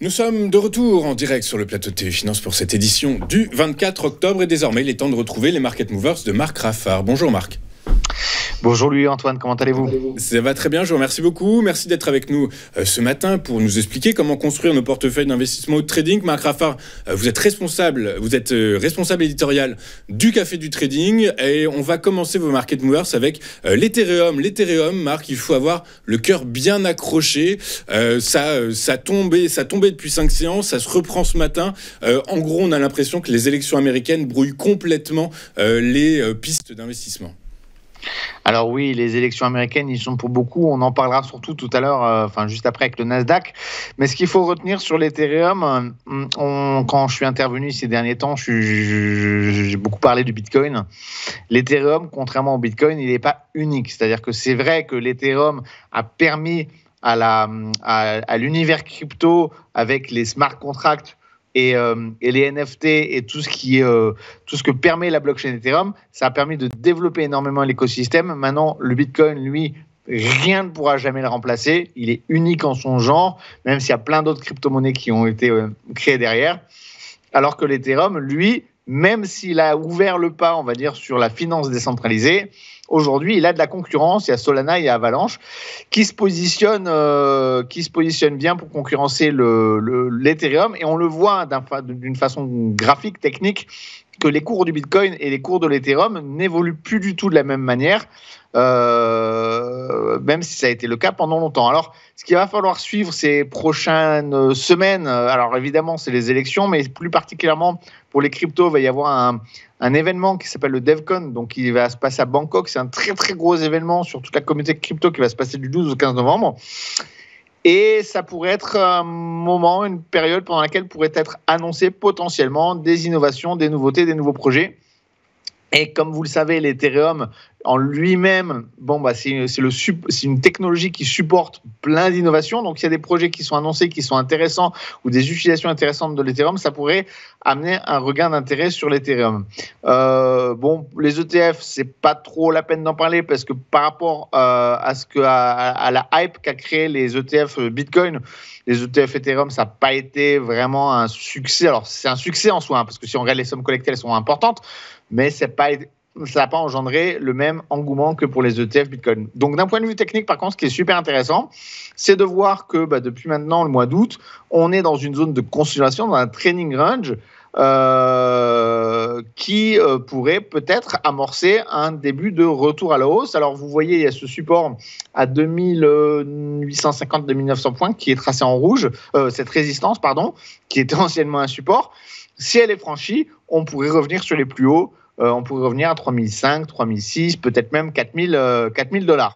Nous sommes de retour en direct sur le plateau de TV Finance pour cette édition du 24 octobre et désormais il est temps de retrouver les Market Movers de Marc Raffard. Bonjour Marc. Bonjour Louis-Antoine, comment allez-vous ? Ça va très bien, je vous remercie beaucoup. Merci d'être avec nous ce matin pour nous expliquer comment construire nos portefeuilles d'investissement ou de trading. Marc Raffard, vous êtes responsable éditorial du Café du Trading et on va commencer vos Market Movers avec l'Ethereum. L'Ethereum, Marc, il faut avoir le cœur bien accroché. Ça tombait depuis 5 séances, ça se reprend ce matin. En gros, on a l'impression que les élections américaines brouillent complètement les pistes d'investissement. Alors oui, les élections américaines, ils sont pour beaucoup. On en parlera surtout tout à l'heure, juste après avec le Nasdaq. Mais ce qu'il faut retenir sur l'Ethereum, quand je suis intervenu ces derniers temps, j'ai beaucoup parlé du Bitcoin. L'Ethereum, contrairement au Bitcoin, il n'est pas unique. C'est-à-dire que c'est vrai que l'Ethereum a permis à l'univers crypto avec les smart contracts et les NFT et tout ce que permet la blockchain Ethereum, ça a permis de développer énormément l'écosystème. Maintenant, le Bitcoin, lui, rien ne pourra jamais le remplacer. Il est unique en son genre, même s'il y a plein d'autres crypto-monnaies qui ont été créées derrière. Alors que l'Ethereum, lui, même s'il a ouvert le pas, on va dire, sur la finance décentralisée, aujourd'hui, il a de la concurrence. Il y a Solana, il y a Avalanche qui se positionnent bien pour concurrencer l'Ethereum. Et on le voit d'une façon graphique, technique, que les cours du Bitcoin et les cours de l'Ethereum n'évoluent plus du tout de la même manière, même si ça a été le cas pendant longtemps. Alors, ce qu'il va falloir suivre ces prochaines semaines, alors évidemment, c'est les élections, mais plus particulièrement pour les cryptos, il va y avoir un événement qui s'appelle le DevCon, donc il va se passer à Bangkok. C'est un très très gros événement sur toute la communauté crypto qui va se passer du 12 au 15 novembre. Et ça pourrait être un moment, une période pendant laquelle pourraient être annoncées potentiellement des innovations, des nouveautés, des nouveaux projets. Et comme vous le savez, l'Ethereum en lui-même, c'est une technologie qui supporte plein d'innovations. Donc, il y a des projets qui sont annoncés, qui sont intéressants, ou des utilisations intéressantes de l'Ethereum, ça pourrait amener un regain d'intérêt sur l'Ethereum. Les ETF, c'est pas trop la peine d'en parler parce que par rapport à la hype qu'a créé les ETF Bitcoin, les ETF Ethereum, ça n'a pas été vraiment un succès. Alors, c'est un succès en soi, parce que si on regarde les sommes collectées, elles sont importantes, mais ça n'a pas engendré le même engouement que pour les ETF Bitcoin. Donc, d'un point de vue technique, par contre, ce qui est super intéressant, c'est de voir que depuis maintenant le mois d'août, on est dans une zone de consolidation, dans un training range qui pourrait peut-être amorcer un début de retour à la hausse. Alors, vous voyez, il y a ce support à 2850-2900 points qui est tracé en rouge, cette résistance, qui était anciennement un support. Si elle est franchie, on pourrait revenir sur les plus hauts. On pourrait revenir à 3005, 3006, peut-être même 4000 $.